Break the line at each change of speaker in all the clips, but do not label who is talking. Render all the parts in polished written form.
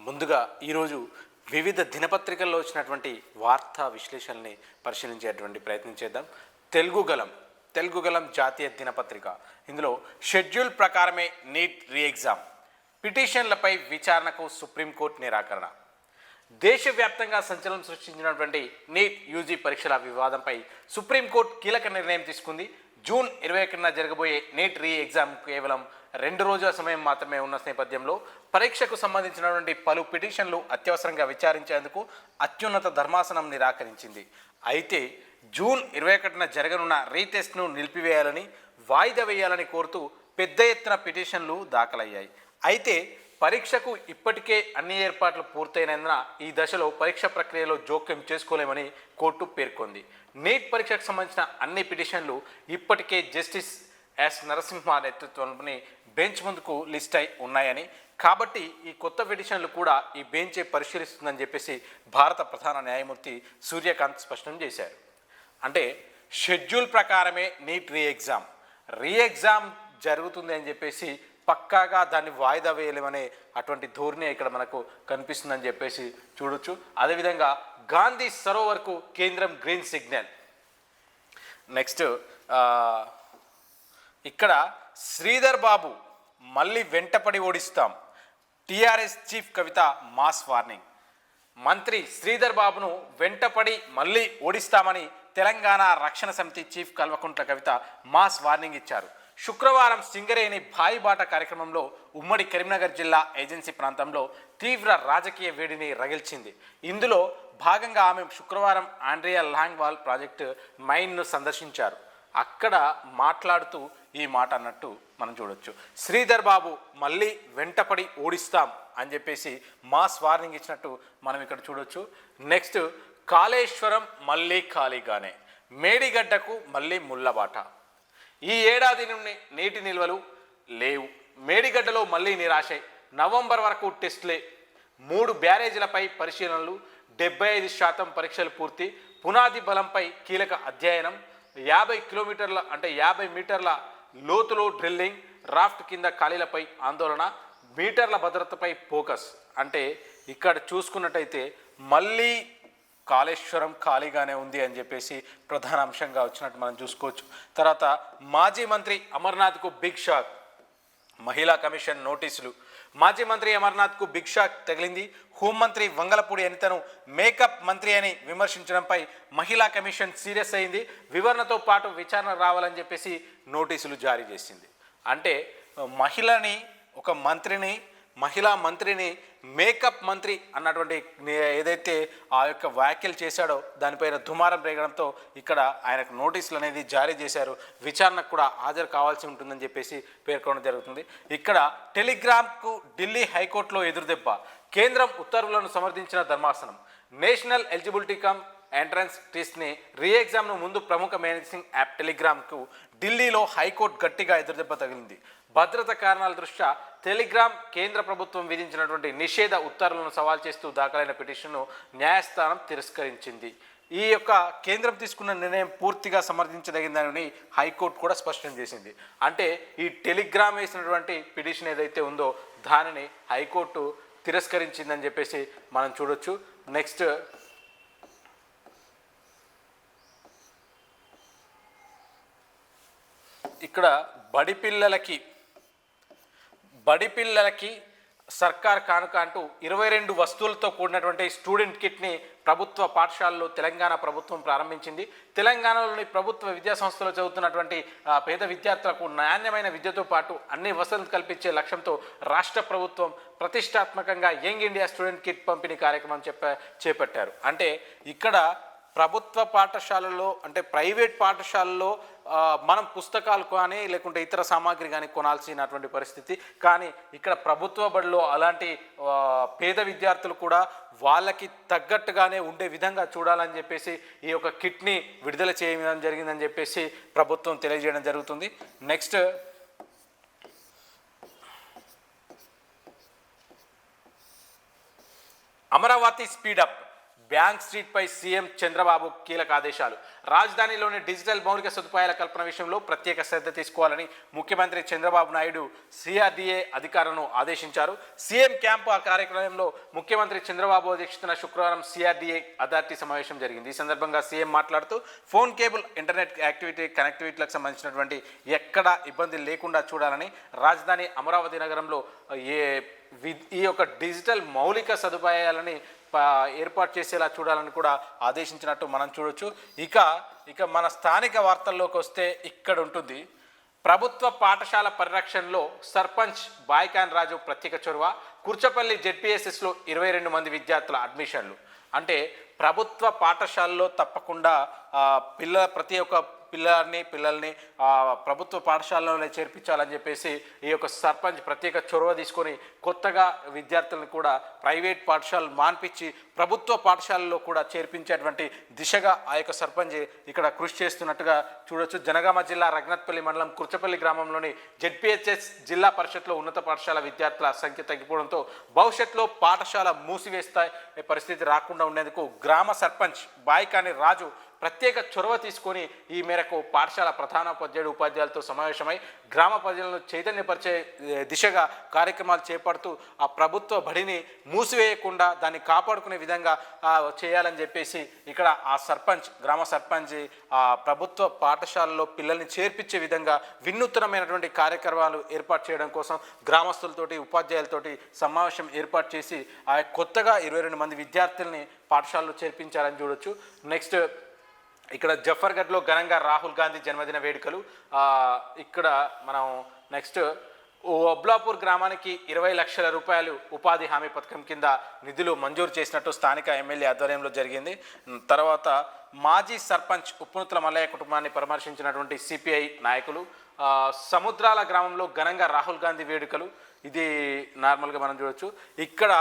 ముందుగా ఈరోజు వివిధ దినపత్రికల్లో వచ్చినటువంటి వార్తా విశ్లేషణల్ని పరిశీలించేటువంటి ప్రయత్నం చేద్దాం. తెలుగుగలం జాతీయ దినపత్రిక ఇందులో షెడ్యూల్ ప్రకారమే నీట్ రీ ఎగ్జామ్, పిటిషన్లపై విచారణకు సుప్రీంకోర్టు నిరాకరణ. దేశవ్యాప్తంగా సంచలనం సృష్టించినటువంటి నీట్ యూజీ పరీక్షల వివాదంపై సుప్రీంకోర్టు కీలక నిర్ణయం తీసుకుంది. జూన్ 21న జరగబోయే నీట్ రీ ఎగ్జామ్ కేవలం 2 రోజుల సమయం మాత్రమే ఉన్న నేపథ్యంలో పరీక్షకు సంబంధించినటువంటి పలు పిటిషన్లు అత్యవసరంగా విచారించేందుకు అత్యున్నత ధర్మాసనం నిరాకరించింది. అయితే జూన్ 21న జరగనున్న రీటెస్ట్ను నిలిపివేయాలని, వాయిదా వేయాలని కోరుతూ పెద్ద ఎత్తున పిటిషన్లు దాఖలయ్యాయి. అయితే పరీక్షకు ఇప్పటికే అన్ని ఏర్పాట్లు పూర్తయినందున ఈ దశలో పరీక్ష ప్రక్రియలో జోక్యం చేసుకోలేమని కోర్టు పేర్కొంది. నీట్ పరీక్షకు సంబంధించిన అన్ని పిటిషన్లు ఇప్పటికే జస్టిస్ ఎస్ నరసింహ నేతృత్వంలోని బెంచ్ ముందుకు లిస్ట్ అయి ఉన్నాయని, కాబట్టి ఈ కొత్త పిటిషన్లు కూడా ఈ బెంచే పరిశీలిస్తుందని చెప్పేసి భారత ప్రధాన న్యాయమూర్తి సూర్యకాంత్ స్పష్టం చేశారు. అంటే షెడ్యూల్ ప్రకారమే నీట్ రీ ఎగ్జామ్ జరుగుతుంది అని చెప్పేసి పక్కాగా దాన్ని వాయిదా వేయలేమనే అటువంటి ధోరణి ఇక్కడ మనకు కనిపిస్తుందని చెప్పేసి చూడొచ్చు. అదేవిధంగా గాంధీ సరోవర్కు కేంద్రం గ్రీన్ సిగ్నల్. నెక్స్ట్ ఇక్కడ శ్రీధర్ బాబు మళ్ళీ వెంటపడి ఓడిస్తాం, టీఆర్ఎస్ చీఫ్ కవిత మాస్ వార్నింగ్. మంత్రి శ్రీధర్ బాబును వెంటపడి మళ్ళీ ఓడిస్తామని తెలంగాణ రక్షణ సమితి chief Kalvakuntla Kavitha mass warning ఇచ్చారు. శుక్రవారం సింగరేణి భాయిబాట కార్యక్రమంలో ఉమ్మడి కరీంనగర్ జిల్లా ఏజెన్సీ ప్రాంతంలో తీవ్ర రాజకీయ వేడిని రగిల్చింది. ఇందులో భాగంగా ఆమె శుక్రవారం ఆండ్రియా లాంగ్వాల్ ప్రాజెక్టు మైన్ను సందర్శించారు. అక్కడ మాట్లాడుతూ ఈ మాట అన్నట్టు మనం చూడొచ్చు. శ్రీధర్ బాబు మళ్ళీ వెంటపడి ఓడిస్తాం అని చెప్పేసి మాస్ వార్నింగ్ ఇచ్చినట్టు మనం ఇక్కడ చూడొచ్చు. నెక్స్ట్ కాళేశ్వరం మళ్ళీ ఖాళీగానే, మేడిగడ్డకు మళ్ళీ ముళ్ళబాట. ఈ ఏడాది నుండి నీటి నిల్వలు లేవు, మేడిగడ్డలో మళ్ళీ నిరాశే, నవంబర్ వరకు టెస్టులే, 3 బ్యారేజీలపై పరిశీలనలు, 75% పరీక్షలు పూర్తి, పునాది బలంపై కీలక అధ్యయనం, 50 కిలోమీటర్ల అంటే 50 మీటర్ల లోతులో డ్రిల్లింగ్, రాఫ్ట్ కింద ఖాళీలపై ఆందోళన, మీటర్ల భద్రతపై ఫోకస్. అంటే ఇక్కడ చూసుకున్నట్టయితే మళ్ళీ కాళేశ్వరం ఖాళీగానే ఉంది అని చెప్పేసి ప్రధాన అంశంగా వచ్చినట్టు మనం చూసుకోవచ్చు. తర్వాత మాజీ మంత్రి అమర్నాథ్కు బిగ్ షాక్, మహిళా కమిషన్ నోటీసులు. మాజీ మంత్రి అమర్నాథ్కు బిగ్ షాక్ తగిలింది. హోంమంత్రి వంగలపూడి అనితను మేకప్ మంత్రి అని విమర్శించడంపై మహిళా కమిషన్ సీరియస్ అయింది. వివరణతో పాటు విచారణ రావాలని చెప్పేసి నోటీసులు జారీ చేసింది. అంటే మహిళా మంత్రిని మేకప్ మంత్రి అన్నటువంటి ఏదైతే ఆ యొక్క వ్యాఖ్యలు చేశాడో దానిపైన దుమారం రేగడంతో ఇక్కడ ఆయనకు నోటీసులు అనేది జారీ చేశారు. విచారణకు కూడా హాజరు కావాల్సి ఉంటుందని చెప్పేసి పేర్కొనడం జరుగుతుంది. ఇక్కడ టెలిగ్రామ్కు ఢిల్లీ హైకోర్టులో ఎదురుదెబ్బ, కేంద్రం ఉత్తర్వులను సమర్థించిన ధర్మాసనం. నేషనల్ ఎలిజిబిలిటీ కమ్ ఎంట్రన్స్ టెస్ట్ని రీ ఎగ్జామ్ను ముందు ప్రముఖ మేనేజింగ్ యాప్ టెలిగ్రామ్కు ఢిల్లీలో హైకోర్టు గట్టిగా ఎదురుదెబ్బ తగిలింది. భద్రత కారణాల దృష్ట్యా టెలిగ్రామ్ కేంద్ర ప్రభుత్వం విధించినటువంటి నిషేధ ఉత్తర్వులను సవాల్ చేస్తూ దాఖలైన పిటిషన్ను న్యాయస్థానం తిరస్కరించింది. ఈ యొక్క కేంద్రం తీసుకున్న నిర్ణయం పూర్తిగా సమర్థించదగిందని హైకోర్టు కూడా స్పష్టం చేసింది. అంటే ఈ టెలిగ్రామ్ వేసినటువంటి పిటిషన్ ఏదైతే ఉందో దానిని హైకోర్టు తిరస్కరించిందని చెప్పేసి మనం చూడొచ్చు. నెక్స్ట్ ఇక్కడ బడిపిల్లలకి సర్కార్ కానుక అంటూ 22 వస్తువులతో కూడినటువంటి స్టూడెంట్ కిట్ని ప్రభుత్వ పాఠశాలలో తెలంగాణ ప్రభుత్వం ప్రారంభించింది. తెలంగాణలోని ప్రభుత్వ విద్యాసంస్థలో చదువుతున్నటువంటి పేద విద్యార్థులకు నాణ్యమైన విద్యతో పాటు అన్ని వసతులు కల్పించే లక్ష్యంతో రాష్ట్ర ప్రభుత్వం ప్రతిష్టాత్మకంగా యంగ్ ఇండియా స్టూడెంట్ కిట్ పంపిణీ కార్యక్రమం చేపట్టారు. అంటే ఇక్కడ ప్రభుత్వ పాఠశాలలో అంటే ప్రైవేట్ పాఠశాలలో మనం పుస్తకాలు కానీ లేకుంటే ఇతర సామాగ్రి కానీ కొనాల్సినటువంటి పరిస్థితి, కానీ ఇక్కడ ప్రభుత్వ బడిలో అలాంటి పేద విద్యార్థులు కూడా వాళ్ళకి తగ్గట్టుగానే ఉండే విధంగా చూడాలని చెప్పేసి ఈ యొక్క కిట్ని విడుదల చేయడం జరిగిందని చెప్పేసి ప్రభుత్వం తెలియజేయడం జరుగుతుంది. నెక్స్ట్ అమరావతి స్పీడప్, బ్యాంక్ స్ట్రీట్పై సీఎం చంద్రబాబు కీలక ఆదేశాలు. రాజధానిలోని డిజిటల్ మౌలిక సదుపాయాల కల్పన విషయంలో ప్రత్యేక శ్రద్ధ తీసుకోవాలని ముఖ్యమంత్రి చంద్రబాబు నాయుడు సిఆర్డీఏ అధికారులను ఆదేశించారు. సీఎం క్యాంపు ఆ కార్యక్రమంలో ముఖ్యమంత్రి చంద్రబాబు అధ్యక్షతన శుక్రవారం సిఆర్డీఏ అథారిటీ సమావేశం జరిగింది. ఈ సందర్భంగా సీఎం మాట్లాడుతూ ఫోన్ కేబుల్, ఇంటర్నెట్ కనెక్టివిటీలకు సంబంధించినటువంటి ఎక్కడా ఇబ్బంది లేకుండా చూడాలని, రాజధాని అమరావతి నగరంలో ఈ యొక్క డిజిటల్ మౌలిక సదుపాయాలని ఏర్పాటు చేసేలా చూడాలని కూడా ఆదేశించినట్టు మనం చూడొచ్చు. ఇక మన స్థానిక వార్తల్లోకి వస్తే ఇక్కడ ఉంటుంది. ప్రభుత్వ పాఠశాల పరిరక్షణలో సర్పంచ్ బాయ్కాన్ రాజు ప్రత్యేక చొరవ. కుర్చపల్లి జెడ్పీఎస్ఎస్లో 22 మంది విద్యార్థుల అడ్మిషన్లు. అంటే ప్రభుత్వ పాఠశాలలో తప్పకుండా ప్రతి ఒక్క పిల్లల్ని ప్రభుత్వ పాఠశాలలోనే చేర్పించాలని చెప్పేసి ఈ యొక్క సర్పంచ్ ప్రత్యేక చొరవ తీసుకొని కొత్తగా విద్యార్థులను కూడా ప్రైవేట్ పాఠశాలలు మాన్పించి ప్రభుత్వ పాఠశాలలో కూడా చేర్పించేటువంటి దిశగా ఆ యొక్క సర్పంచ్ ఇక్కడ కృషి చేస్తున్నట్టుగా చూడొచ్చు. జనగామ జిల్లా రఘునాథ్పల్లి మండలం కుర్చపల్లి గ్రామంలోని జెడ్పీహెచ్ఎస్ జిల్లా పరిషత్లో ఉన్నత పాఠశాల విద్యార్థుల సంఖ్య తగ్గిపోవడంతో భవిష్యత్తులో పాఠశాల మూసివేస్తాయి పరిస్థితి రాకుండా ఉండేందుకు గ్రామ సర్పంచ్ బాయ్కాని రాజు ప్రత్యేక చొరవ తీసుకొని ఈ మేరకు పాఠశాల ప్రధానోపాధ్యాయుడు ఉపాధ్యాయులతో సమావేశమై గ్రామ ప్రజలను చైతన్యపరిచే దిశగా కార్యక్రమాలు చేపడుతూ ఆ ప్రభుత్వ బడిని మూసివేయకుండా దాన్ని కాపాడుకునే విధంగా చేయాలని చెప్పేసి ఇక్కడ ఆ గ్రామ సర్పంచ్ ఆ ప్రభుత్వ పాఠశాలలో పిల్లల్ని చేర్పించే విధంగా వినూత్నమైనటువంటి కార్యక్రమాలు ఏర్పాటు చేయడం కోసం గ్రామస్తులతోటి ఉపాధ్యాయులతోటి సమావేశం ఏర్పాటు చేసి ఆ కొత్తగా 22 మంది విద్యార్థుల్ని పాఠశాలలో చేర్పించాలని చూడొచ్చు. నెక్స్ట్ ఇక్కడ జఫర్గఢ్లో ఘనంగా రాహుల్ గాంధీ జన్మదిన వేడుకలు. ఇక్కడ మనం నెక్స్ట్ ఒబ్లాపూర్ గ్రామానికి 20 లక్షల రూపాయలు ఉపాధి హామీ పథకం కింద నిధులు మంజూరు చేసినట్టు స్థానిక ఎమ్మెల్యే ఆధ్వర్యంలో జరిగింది. తర్వాత మాజీ సర్పంచ్ ఉప్పునుతుల మల్లయ్య కుటుంబాన్ని పరామర్శించినటువంటి సిపిఐ నాయకులు. సముద్రాల గ్రామంలో ఘనంగా రాహుల్ గాంధీ వేడుకలు. ఇది నార్మల్గా మనం చూడొచ్చు. ఇక్కడ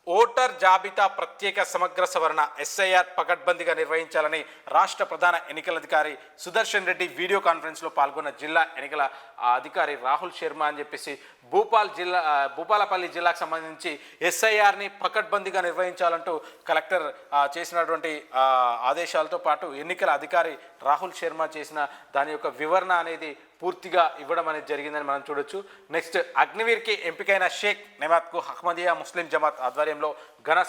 ఓటర్ జాబితా ప్రత్యేక సమగ్ర సవరణ ఎస్ఐఆర్ పకడ్బందీగా నిర్వహించాలని రాష్ట్ర ప్రధాన ఎన్నికల అధికారి సుదర్శన్ రెడ్డి వీడియో కాన్ఫరెన్స్లో పాల్గొన్న జిల్లా ఎన్నికల అధికారి రాహుల్ శర్మ అని చెప్పేసి భూపాలపల్లి జిల్లాకు సంబంధించి ఎస్ఐఆర్ని పకడ్బందీగా నిర్వహించాలంటూ కలెక్టర్ చేసినటువంటి ఆదేశాలతో పాటు ఎన్నికల అధికారి రాహుల్ శర్మ చేసిన దాని యొక్క వివరణ అనేది పూర్తిగా ఇవ్వడం అనేది జరిగిందని మనం చూడొచ్చు. నెక్స్ట్ అగ్నివీర్కి ఎంపికైన షేక్ నెమాత్కు అహ్మదియా ముస్లిం జమాత్ ఆధ్వర్యంలో ఘన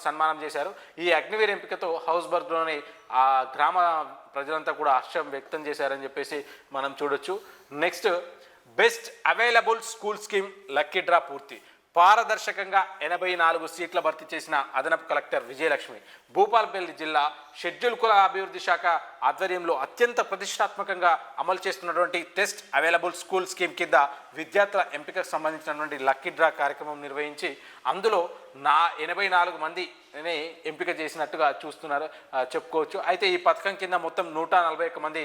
సన్మానం చేశారు. ఈ అగ్నివీర్ ఎంపికతో హౌస్బర్గ్లోని ఆ గ్రామ ప్రజలంతా కూడా హర్షం వ్యక్తం చేశారని చెప్పేసి మనం చూడొచ్చు. Next best available school scheme lucky draw పూర్తి. పారదర్శకంగా 84 సీట్ల భర్తీ చేసిన అదనపు కలెక్టర్ విజయలక్ష్మి. భూపాలపల్లి జిల్లా షెడ్యూల్ కుల అభివృద్ధి శాఖ ఆధ్వర్యంలో అత్యంత ప్రతిష్టాత్మకంగా అమలు చేస్తున్నటువంటి టెస్ట్ అవైలబుల్ స్కూల్ స్కీమ్ కింద విద్యార్థుల ఎంపికకు సంబంధించినటువంటి లక్కీ డ్రా కార్యక్రమం నిర్వహించి అందులో 84 మందిని ఎంపిక చేసినట్టుగా చెప్పుకోవచ్చు. అయితే ఈ పథకం కింద మొత్తం 141 మంది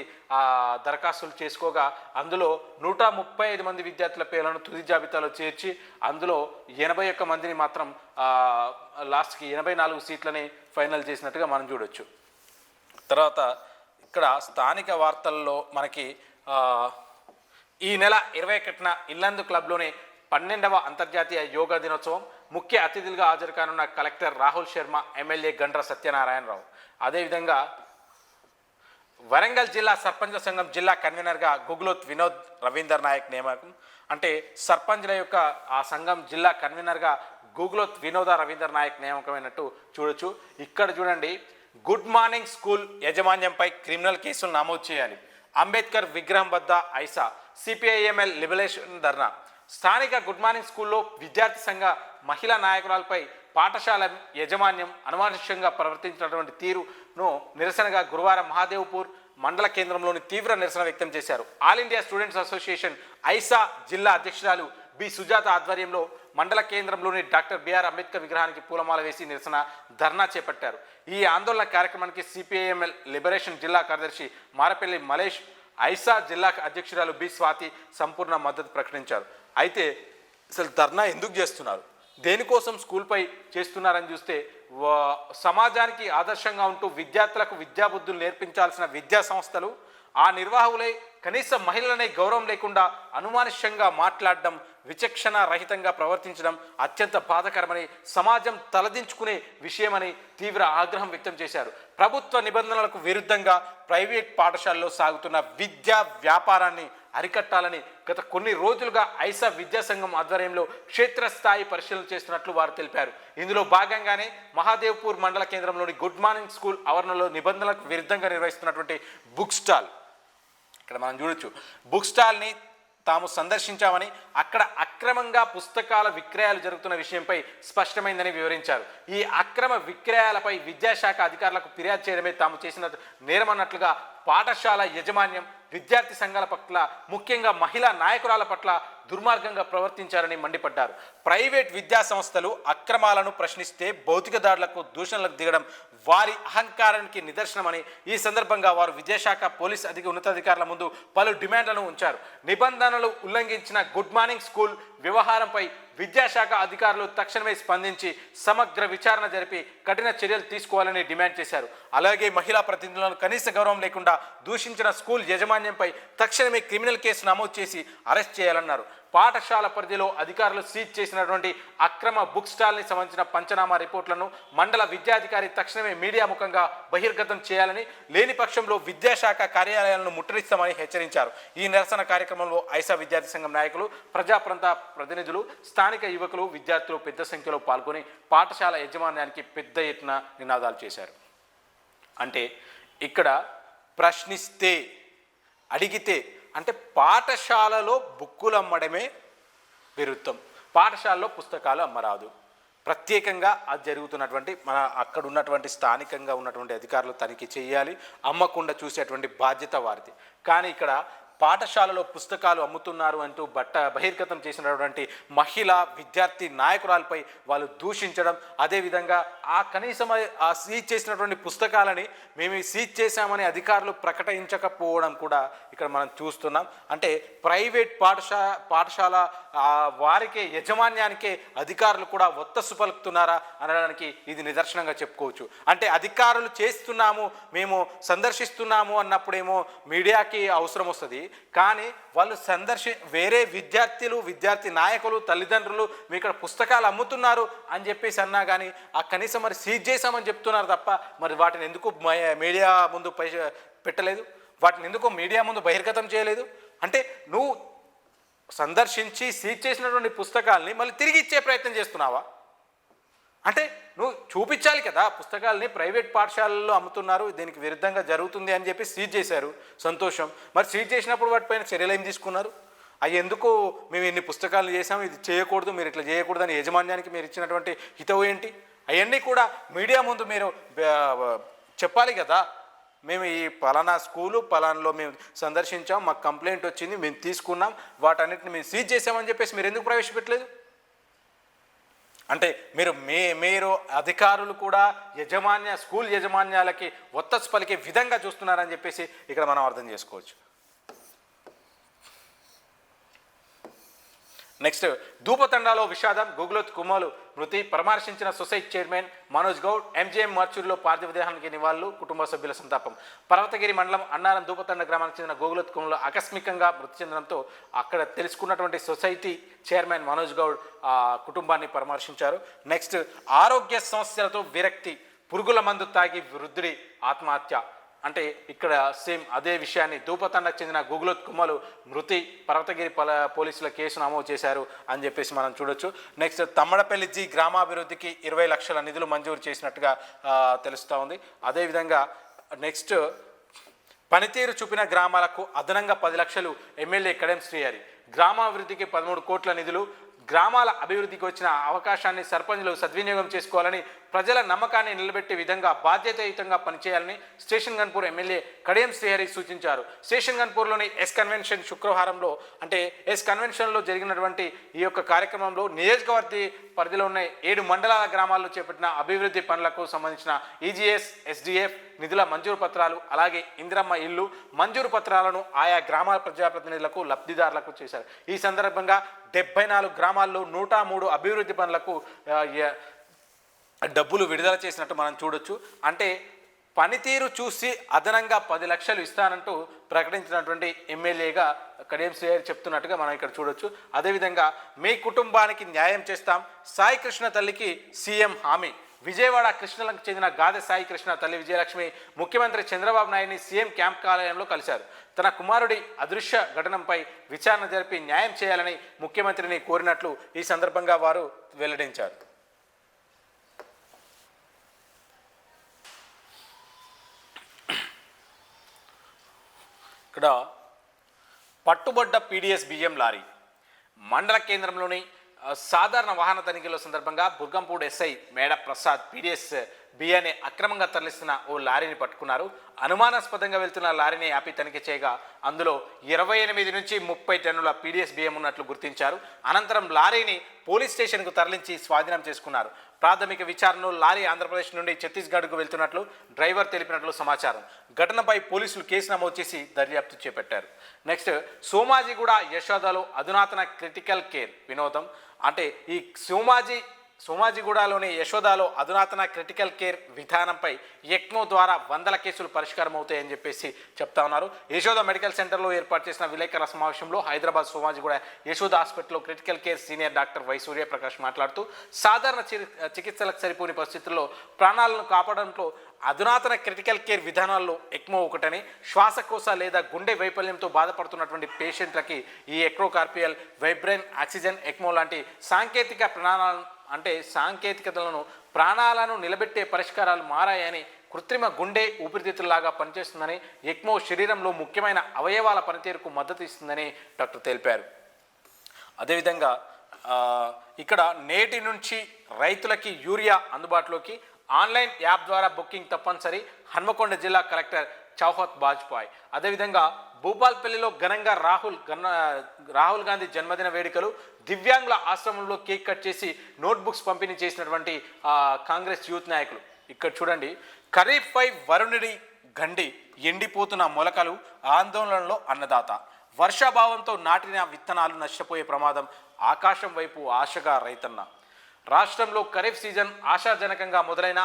దరఖాస్తులు చేసుకోగా అందులో 135 మంది విద్యార్థుల పేర్లను తుది జాబితాలో చేర్చి అందులో 81 మందిని మాత్రం లాస్ట్కి 84 సీట్లని ఫైనల్ చేసినట్టుగా మనం చూడొచ్చు. తర్వాత ఇక్కడ స్థానిక వార్తల్లో మనకి ఈ నెల 21న ఇల్లందు క్లబ్లోని 12వ అంతర్జాతీయ యోగా దినోత్సవం. ముఖ్య అతిథులుగా హాజరు కానున్న కలెక్టర్ రాహుల్ శర్మ, ఎమ్మెల్యే గండ్ర సత్యనారాయణరావు. అదేవిధంగా వరంగల్ జిల్లా సర్పంచ్ల సంఘం జిల్లా కన్వీనర్గా గుగ్లోత్ వినోద్ రవీందర్ నాయక్ నియామకం. అంటే సర్పంచ్ల యొక్క ఆ సంఘం జిల్లా కన్వీనర్గా గుగ్లోత్ వినోద రవీందర్ నాయక్ నియామకమైనట్టు చూడొచ్చు. ఇక్కడ చూడండి, గుడ్ మార్నింగ్ స్కూల్ యాజమాన్యంపై క్రిమినల్ కేసులు నమోదు చేయాలి. అంబేద్కర్ విగ్రహం వద్ద ఐసా, సిపిఐఎంఎల్ లిబరేషన్ ధర్నా. స్థానిక గుడ్ మార్నింగ్ స్కూల్లో విద్యార్థి సంఘ మహిళా నాయకురాలపై పాఠశాల యాజమాన్యం అనుమానుష్యంగా ప్రవర్తించినటువంటి తీరును నిరసనగా గురువారం మహాదేవ్పూర్ మండల కేంద్రంలోని తీవ్ర నిరసన వ్యక్తం చేశారు. ఆల్ ఇండియా స్టూడెంట్స్ అసోసియేషన్ ఐసా జిల్లా అధ్యక్షురాలు బి సుజాత ఆధ్వర్యంలో మండల కేంద్రంలోని డాక్టర్ బిఆర్ అంబేద్కర్ విగ్రహానికి పూలమాల వేసి నిరసన ధర్నా చేపట్టారు. ఈ ఆందోళన కార్యక్రమానికి సిపిఐఎంఎల్ లిబరేషన్ జిల్లా కార్యదర్శి మారపల్లి మలేష్, ఐసా జిల్లా అధ్యక్షురాలు బి స్వాతి సంపూర్ణ మద్దతు ప్రకటించారు. అయితే అసలు ధర్నా ఎందుకు చేస్తున్నారు, దేనికోసం స్కూల్పై చేస్తున్నారని చూస్తే సమాజానికి ఆదర్శంగా ఉంటూ విద్యార్థులకు విద్యాబుద్ధులు నేర్పించాల్సిన విద్యా సంస్థలు ఆ నిర్వాహకులై కనీసం మహిళలనే గౌరవం లేకుండా అనుమానుష్యంగా మాట్లాడడం విచక్షణ రహితంగా ప్రవర్తించడం అత్యంత బాధాకరమని, సమాజం తలదించుకునే విషయమని తీవ్ర ఆగ్రహం వ్యక్తం చేశారు. ప్రభుత్వ నిబంధనలకు విరుద్ధంగా ప్రైవేట్ పాఠశాలలో సాగుతున్న విద్యా వ్యాపారాన్ని అరికట్టాలని గత కొన్ని రోజులుగా ఐసా విద్యా సంఘం ఆధ్వర్యంలో క్షేత్రస్థాయి పరిశీలన చేస్తున్నట్లు వారు తెలిపారు. ఇందులో భాగంగానే మహాదేవ్పూర్ మండల కేంద్రంలోని గుడ్ మార్నింగ్ స్కూల్ ఆవరణలో నిబంధనలకు విరుద్ధంగా నిర్వహిస్తున్నటువంటి బుక్ స్టాల్, ఇక్కడ మనం చూడొచ్చు, బుక్ స్టాల్ని తాము సందర్శించామని అక్కడ అక్రమంగా పుస్తకాల విక్రయాలు జరుగుతున్న విషయంపై స్పష్టమైందని వివరించారు. ఈ అక్రమ విక్రయాలపై విద్యాశాఖ అధికారులకు ఫిర్యాదు చేయడమే తాము చేసిన నేరమన్నట్లుగా పాఠశాల యాజమాన్యం విద్యార్థి సంఘాల పట్ల, ముఖ్యంగా మహిళా నాయకురాల పట్ల దుర్మార్గంగా ప్రవర్తించారని మండిపడ్డారు. ప్రైవేట్ విద్యా సంస్థలు అక్రమాలను ప్రశ్నిస్తే భౌతిక దాడులకు, దూషణలకు దిగడం వారి అహంకారానికి నిదర్శనమని ఈ సందర్భంగా వారు విద్యాశాఖ పోలీస్ ఉన్నతాధికారుల ముందు పలు డిమాండ్లను ఉంచారు. నిబంధనలు ఉల్లంఘించిన గుడ్ మార్నింగ్ స్కూల్ వ్యవహారంపై విద్యాశాఖ అధికారులు తక్షణమే స్పందించి సమగ్ర విచారణ జరిపి కఠిన చర్యలు తీసుకోవాలని డిమాండ్ చేశారు. అలాగే మహిళా ప్రతినిధులను కనీస గౌరవం లేకుండా దూషించిన స్కూల్ యాజమాన్యంపై తక్షణమే క్రిమినల్ కేసు నమోదు చేసి అరెస్ట్ చేయాలన్నారు. పాఠశాల పరిధిలో అధికారులు సీజ్ చేసినటువంటి అక్రమ బుక్ స్టాల్ని సంబంధించిన పంచనామా రిపోర్టులను మండల విద్యాధికారి తక్షణమే మీడియా ముఖంగా బహిర్గతం చేయాలని, లేని పక్షంలో విద్యాశాఖ కార్యాలయాలను ముట్టడిస్తామని హెచ్చరించారు. ఈ నిరసన కార్యక్రమంలో ఐసా విద్యార్థి సంఘం నాయకులు, ప్రజాప్రాంత ప్రతినిధులు, స్థానిక యువకులు, విద్యార్థులు పెద్ద సంఖ్యలో పాల్గొని పాఠశాల యాజమాన్యానికి పెద్ద ఎత్తున నినాదాలు చేశారు. అంటే ఇక్కడ ప్రశ్నిస్తే, అడిగితే, అంటే పాఠశాలలో బుక్కులు అమ్మడమే విరుద్ధం, పాఠశాలలో పుస్తకాలు అమ్మరాదు. ప్రత్యేకంగా అది జరుగుతున్నటువంటి అక్కడ ఉన్నటువంటి స్థానికంగా ఉన్నటువంటి అధికారులు తనిఖీ చేయాలి, అమ్మకుండా చూసేటువంటి బాధ్యత వారిది. కానీ ఇక్కడ పాఠశాలలో పుస్తకాలు అమ్ముతున్నారు అంటూ బహిర్గతం చేసినటువంటి మహిళా విద్యార్థి నాయకురాలపై వాళ్ళు దూషించడం, అదేవిధంగా కనీసం ఆ సీజ్ చేసినటువంటి పుస్తకాలని మేము సీజ్ చేశామని అధికారులు ప్రకటించకపోవడం కూడా ఇక్కడ మనం చూస్తున్నాం. అంటే ప్రైవేట్ పాఠశాల వారికే, యాజమాన్యానికే అధికారులు కూడా ఒత్తసు పలుకుతున్నారా అనడానికి ఇది నిదర్శనంగా చెప్పుకోవచ్చు. అంటే అధికారులు చేస్తున్నాము, మేము సందర్శిస్తున్నాము అన్నప్పుడేమో మీడియాకి అవసరం వస్తుంది, కానీ వాళ్ళు వేరే విద్యార్థి నాయకులు, తల్లిదండ్రులు మీ ఇక్కడ పుస్తకాలు అమ్ముతున్నారు అని చెప్పేసి అన్నా కానీ కనీసం మరి సీజ్ చేశామని చెప్తున్నారు తప్ప మరి వాటిని ఎందుకు మీడియా ముందు పెట్టలేదు, వాటిని ఎందుకు మీడియా ముందు బహిర్గతం చేయలేదు? అంటే నువ్వు సందర్శించి సీజ్ చేసినటువంటి పుస్తకాలని మళ్ళీ తిరిగి ఇచ్చే ప్రయత్నం చేస్తున్నావా? అంటే నువ్వు చూపించాలి కదా, పుస్తకాలని ప్రైవేట్ పాఠశాలల్లో అమ్ముతున్నారు, దీనికి విరుద్ధంగా జరుగుతుంది అని చెప్పి సీజ్ చేశారు, సంతోషం. మరి సీజ్ చేసినప్పుడు వాటిపైన చర్యలు ఏం తీసుకున్నారు? అవి ఎందుకు మేము ఇన్ని పుస్తకాలు చేసాము, ఇది చేయకూడదు, మీరు ఇట్లా చేయకూడదు అని యాజమాన్యానికి మీరు ఇచ్చినటువంటి హితవు ఏంటి? అవన్నీ కూడా మీడియా ముందు మీరు చెప్పాలి కదా. మేము ఈ పలానా స్కూలు పలానాలో మేము సందర్శించాం, మాకు కంప్లైంట్ వచ్చింది, మేము తీసుకున్నాం, వాటన్నిటిని మేము సీజ్ చేసామని చెప్పేసి మీరు ఎందుకు ప్రవేశపెట్టలేదు? అంటే మీరు అధికారులు కూడా స్కూల్ యాజమాన్యాలకి ఒత్తసు పలికే విధంగా చూస్తున్నారని చెప్పేసి ఇక్కడ మనం అర్థం చేసుకోవచ్చు. నెక్స్ట్, దూపతండాలో విషాదం, గుగులోత్ కుమ్మలు మృతి, పరామర్శించిన society chairman Manoj Goud. MGM మార్చూరులో పార్థివ దేహానికి నివాళులు, కుటుంబ సభ్యుల సంతాపం. పర్వతగిరి మండలం అన్నారం దూపతండ గ్రామానికి చెందిన గుగులోత్ కుమ్మలు ఆకస్మికంగా మృతి చెందడంతో అక్కడ తెలుసుకున్నటువంటి సొసైటీ చైర్మన్ మనోజ్ గౌడ్ కుటుంబాన్ని పరామర్శించారు. నెక్స్ట్, ఆరోగ్య సమస్యలతో విరక్తి, పురుగుల మందు తాగి వృద్ధుడి ఆత్మహత్య. అంటే ఇక్కడ సేమ్ అదే విషయాన్ని, దూపతండకు చెందిన గుగులోత్ కుమ్మలు మృతి, పర్వతగిరి పోలీసుల కేసు నమోదు చేశారు అని చెప్పేసి మనం చూడొచ్చు. నెక్స్ట్, తమ్మడపల్లి జీ గ్రామాభివృద్ధికి 20 లక్షల నిధులు మంజూరు చేసినట్టుగా తెలుస్తూ ఉంది. అదేవిధంగా నెక్స్ట్, పనితీరు చూపిన గ్రామాలకు అదనంగా 10 లక్షలు ఎమ్మెల్యే కడెం శ్రీహరి. గ్రామాభివృద్ధికి 13 కోట్ల నిధులు, గ్రామాల అభివృద్ధికి వచ్చిన అవకాశాన్ని సర్పంచులు సద్వినియోగం చేసుకోవాలని, ప్రజల నమ్మకాన్ని నిలబెట్టే విధంగా బాధ్యతాయుతంగా పనిచేయాలని స్టేషన్ గన్పూర్ ఎమ్మెల్యే కడియం శ్రీహరి సూచించారు. స్టేషన్ గన్పూర్లోని ఎస్ కన్వెన్షన్ శుక్రవారంలో ఎస్ కన్వెన్షన్లో జరిగినటువంటి ఈ యొక్క కార్యక్రమంలో నియోజకవర్గ పరిధిలో ఉన్న 7 మండలాల గ్రామాల్లో చేపట్టిన అభివృద్ధి పనులకు సంబంధించిన ఈజీఎస్, ఎస్డిఎఫ్ నిధుల మంజూరు పత్రాలు, అలాగే ఇందిరమ్మ ఇల్లు మంజూరు పత్రాలను ఆయా గ్రామాల ప్రజాప్రతినిధులకు, లబ్ధిదారులకు చేశారు. ఈ సందర్భంగా 74 గ్రామాల్లో 103 అభివృద్ధి పనులకు డబ్బులు విడుదల చేసినట్టు మనం చూడొచ్చు. అంటే పనితీరు చూసి అదనంగా 10 లక్షలు ఇస్తానంటూ ప్రకటించినటువంటి ఎమ్మెల్యేగా కడియం శ్రీహరి చెప్తున్నట్టుగా మనం ఇక్కడ చూడొచ్చు. అదేవిధంగా మీ కుటుంబానికి న్యాయం చేస్తాం, సాయి కృష్ణ తల్లికి సీఎం హామీ. విజయవాడ కృష్ణలకు చెందిన గాదె సాయి కృష్ణ తల్లి విజయలక్ష్మి ముఖ్యమంత్రి చంద్రబాబు నాయుడిని సీఎం క్యాంప్ కార్యాలయంలో కలిశారు. తన కుమారుడి అదృశ్య ఘటనపై విచారణ జరిపి న్యాయం చేయాలని ముఖ్యమంత్రిని కోరినట్లు ఈ సందర్భంగా వారు వెల్లడించారు. ఇక్కడ పట్టుబడ్డ పీడీఎస్ బియ్యం లారీ. మండల కేంద్రంలోని సాధారణ వాహన తనిఖీల సందర్భంగా బుర్గంపూడి ఎస్ఐ మేడ ప్రసాద్ పీడీఎస్ బియ్యాన్ని అక్రమంగా తరలిస్తున్న ఓ లారీని పట్టుకున్నారు. అనుమానాస్పదంగా వెళ్తున్న లారీని ఆపి తనిఖీ చేయగా అందులో 28 నుంచి 30 టన్నుల పీడీఎస్ బియ్యం ఉన్నట్లు గుర్తించారు. అనంతరం లారీని పోలీస్ స్టేషన్కు తరలించి స్వాధీనం చేసుకున్నారు. ప్రాథమిక విచారణలో లారీ ఆంధ్రప్రదేశ్ నుండి ఛత్తీస్గఢ్కు వెళ్తున్నట్లు డ్రైవర్ తెలిపినట్లు సమాచారం. ఘటనపై పోలీసులు కేసు నమోదు చేసి దర్యాప్తు చేపట్టారు. నెక్స్ట్, సోమాజిగూడ యశోదలో అధునాతన క్రిటికల్ కేర్ వినోదం. అంటే ఈ సోమాజిగూడలోని యశోదాలో అధునాతన క్రిటికల్ కేర్ విధానంపై ఎక్మో ద్వారా 100 కేసులు పరిష్కారం అవుతాయని చెప్పేసి చెప్తా ఉన్నారు. యశోద మెడికల్ సెంటర్లో ఏర్పాటు చేసిన విలేకరుల సమావేశంలో హైదరాబాద్ సోమాజిగూడ యశోద హాస్పిటల్లో critical care senior doctor why Suryaprakash మాట్లాడుతూ సాధారణ చికిత్సలకు సరిపోని పరిస్థితుల్లో ప్రాణాలను కాపాడడంలో అధునాతన క్రిటికల్ కేర్ విధానాల్లో ఎక్మో ఒకటని, శ్వాసకోశ లేదా గుండె వైఫల్యంతో బాధపడుతున్నటువంటి పేషెంట్లకి ఈ ఎక్రోకార్పియల్, వైబ్రెయిన్, ఆక్సిజన్, ఎక్మో లాంటి సాంకేతికతలను ప్రాణాలను నిలబెట్టే పరిష్కారాలు మారాయని, కృత్రిమ గుండె ఊపిరితిత్తుల్లాగా పనిచేస్తుందని, ఎక్మో శరీరంలో ముఖ్యమైన అవయవాల పనితీరుకు మద్దతు ఇస్తుందని డాక్టర్ తెలిపారు. అదేవిధంగా ఇక్కడ నేటి నుంచి రైతులకి యూరియా అందుబాటులోకి, ఆన్లైన్ యాప్ ద్వారా బుకింగ్ తప్పనిసరి, హన్మకొండ జిల్లా కలెక్టర్ చౌహత్ బాజ్పాయ్. అదేవిధంగా భూపాల్పల్లిలో ఘనంగా రాహుల్ గాంధీ జన్మదిన వేడుకలు. దివ్యాంగుల ఆశ్రమంలో కేక్ కట్ చేసి నోట్బుక్స్ పంపిణీ చేసినటువంటి కాంగ్రెస్ యూత్ నాయకులు. ఇక్కడ చూడండి, ఖరీఫ్పై వరుణుడి గండి, ఎండిపోతున్న మొలకలు, ఆందోళనలో అన్నదాత. వర్షాభావంతో నాటిన విత్తనాలు నష్టపోయే ప్రమాదం, ఆకాశం వైపు ఆశగా రైతన్న. రాష్ట్రంలో ఖరీఫ్ సీజన్ ఆశాజనకంగా మొదలైన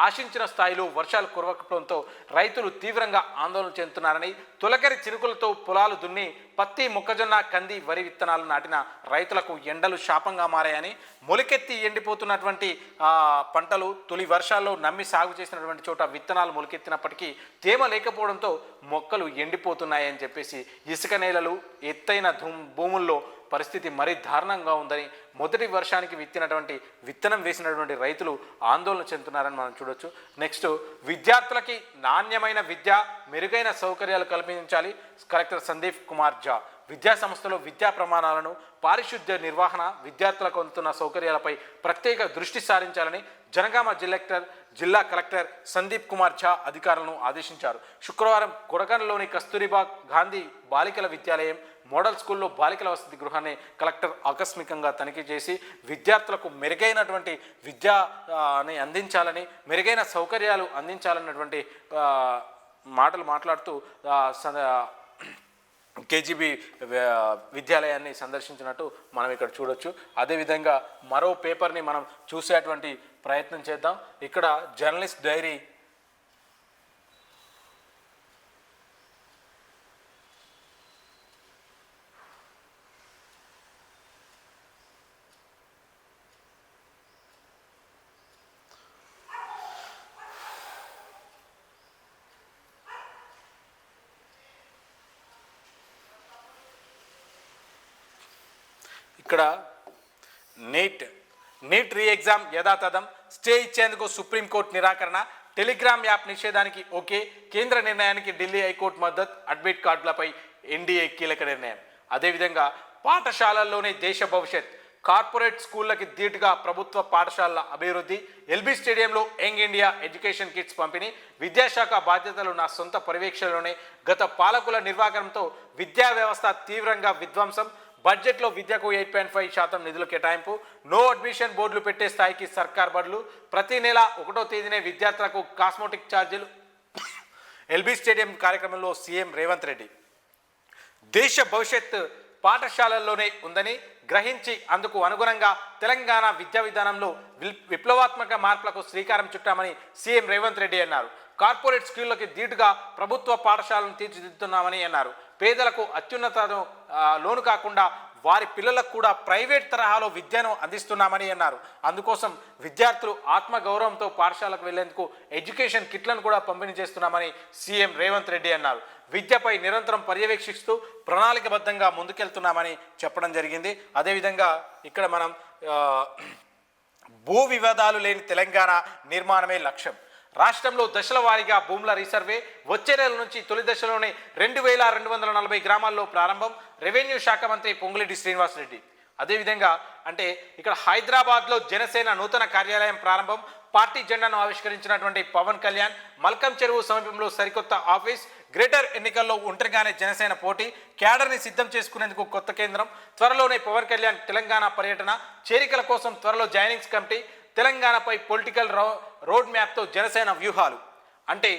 ఆశించిన స్థాయిలో వర్షాలు కురవకపోవడంతో రైతులు తీవ్రంగా ఆందోళన చెందుతున్నారని, తొలకరి చినుకులతో పొలాలు దున్ని పత్తి, మొక్కజొన్న, కంది, వరి విత్తనాలు నాటిన రైతులకు ఎండలు శాపంగా మారాయని, మొలకెత్తి ఎండిపోతున్నటువంటి పంటలు తొలి వర్షాల్లో నమ్మి సాగు చేసినటువంటి చోట విత్తనాలు మొలకెత్తినప్పటికీ తేమ లేకపోవడంతో మొక్కలు ఎండిపోతున్నాయని చెప్పేసి, ఇసుక నేలలు, ఎత్తైన భూముల్లో పరిస్థితి మరీ దారుణంగా ఉందని, మొదటి వర్షానికి విత్తనం వేసినటువంటి రైతులు ఆందోళన చెందుతున్నారని మనం చూడొచ్చు. నెక్స్ట్, విద్యార్థులకి నాణ్యమైన విద్య, మెరుగైన సౌకర్యాలు కల్పించాలి. కలెక్టర్ సందీప్ కుమార్ ఝా విద్యా సంస్థలో విద్యా ప్రమాణాలను, పారిశుద్ధ్య నిర్వహణ, విద్యార్థులకు అందుతున్న సౌకర్యాలపై ప్రత్యేక దృష్టి సారించాలని జనగామ జిల్లా కలెక్టర్ సందీప్ కుమార్ ఝా అధికారులను ఆదేశించారు. శుక్రవారం కొడకంలోని కస్తూరిబా గాంధీ బాలికల విద్యాలయం, మోడల్ స్కూల్లో బాలికల వసతి గృహాన్ని కలెక్టర్ ఆకస్మికంగా తనిఖీ చేసి విద్యార్థులకు మెరుగైనటువంటి విద్యని అందించాలని, మెరుగైన సౌకర్యాలు అందించాలన్నటువంటి మాటలు మాట్లాడుతూ కేజీబీ విద్యాలయాన్ని సందర్శించినట్టు మనం ఇక్కడ చూడొచ్చు. అదేవిధంగా మరో పేపర్ని మనం చూసేటువంటి ప్రయత్నం చేద్దాం. ఇక్కడ జర్నలిస్ట్ డైరీ ఇక్కడ నీట్ రీ ఎగ్జామ్ యథాతథం, స్టే ఇచ్చేందుకు సుప్రీంకోర్టు నిరాకరణ, టెలిగ్రామ్ యాప్ నిషేధానికి ఓకే, కేంద్ర నిర్ణయానికి ఢిల్లీ హైకోర్టు మద్దతు, అడ్మిట్ కార్డులపై ఎన్డీఏ కీలక నిర్ణయం. అదేవిధంగా పాఠశాలల్లోనే దేశ భవిష్యత్, కార్పొరేట్ స్కూళ్ళకి ధీటుగా ప్రభుత్వ పాఠశాలల అభివృద్ధి, ఎల్బీ స్టేడియంలో యంగ్ ఇండియా ఎడ్యుకేషన్ కిట్స్ పంపిణీ, విద్యాశాఖ బాధ్యతలు నా సొంత పర్యవేక్షణలోనే, గత పాలకుల నిర్వాహకంతో విద్యా వ్యవస్థ తీవ్రంగా విధ్వంసం, బడ్జెట్లో విద్యకు 8.5% నిధులు కేటాయింపు, నో అడ్మిషన్ బోర్డులు పెట్టే స్థాయికి సర్కార్ బడులు, ప్రతి నెల 1వ తేదీనే విద్యార్థులకు కాస్మోటిక్ ఛార్జీలు. ఎల్బీ స్టేడియం కార్యక్రమంలో సీఎం రేవంత్ రెడ్డి దేశ భవిష్యత్ పాఠశాలల్లోనే ఉందని గ్రహించి అందుకు అనుగుణంగా తెలంగాణ విద్యా విధానంలో విప్లవాత్మక మార్పులకు శ్రీకారం చుట్టామని సీఎం రేవంత్ రెడ్డి అన్నారు. కార్పొరేట్ స్కూళ్ళకి ధీటుగా ప్రభుత్వ పాఠశాలను తీర్చిదిద్దుతున్నామని అన్నారు. పేదలకు అత్యున్నత లోను కాకుండా వారి పిల్లలకు కూడా ప్రైవేట్ తరహాలో విద్యను అందిస్తున్నామని అన్నారు. అందుకోసం విద్యార్థులు ఆత్మగౌరవంతో పాఠశాలకు వెళ్లేందుకు ఎడ్యుకేషన్ కిట్లను కూడా పంపిణీ చేస్తున్నామని సీఎం రేవంత్ రెడ్డి అన్నారు. విద్యపై నిరంతరం పర్యవేక్షిస్తూ ప్రణాళికబద్ధంగా ముందుకెళ్తున్నామని చెప్పడం జరిగింది. అదేవిధంగా ఇక్కడ మనం భూ వివాదాలు లేని తెలంగాణ నిర్మాణమే లక్ష్యం. రాష్ట్రంలో దశల వారీగా భూముల రీసర్వే వచ్చే నెల నుంచి తొలి దశలోనే 2240 గ్రామాల్లో ప్రారంభం. రెవెన్యూ శాఖ మంత్రి పొంగులేటి శ్రీనివాసరెడ్డి. అదేవిధంగా అంటే ఇక్కడ హైదరాబాద్లో జనసేన నూతన కార్యాలయం ప్రారంభం. పార్టీ జెండాను ఆవిష్కరించినటువంటి పవన్ కళ్యాణ్. మల్కం చెరువు సమీపంలో సరికొత్త ఆఫీస్. గ్రేటర్ ఎన్నికల్లో ఒంటరిగానే జనసేన పోటీ. క్యాడర్ని సిద్ధం చేసుకునేందుకు కొత్త కేంద్రం. త్వరలోనే పవన్ కళ్యాణ్ తెలంగాణ పర్యటన. చేరికల కోసం త్వరలో జాయినింగ్స్ కమిటీ. తెలంగాణపై పొలిటికల్ రోడ్ మ్యాప్తో జనసేన వ్యూహాలు. అంటే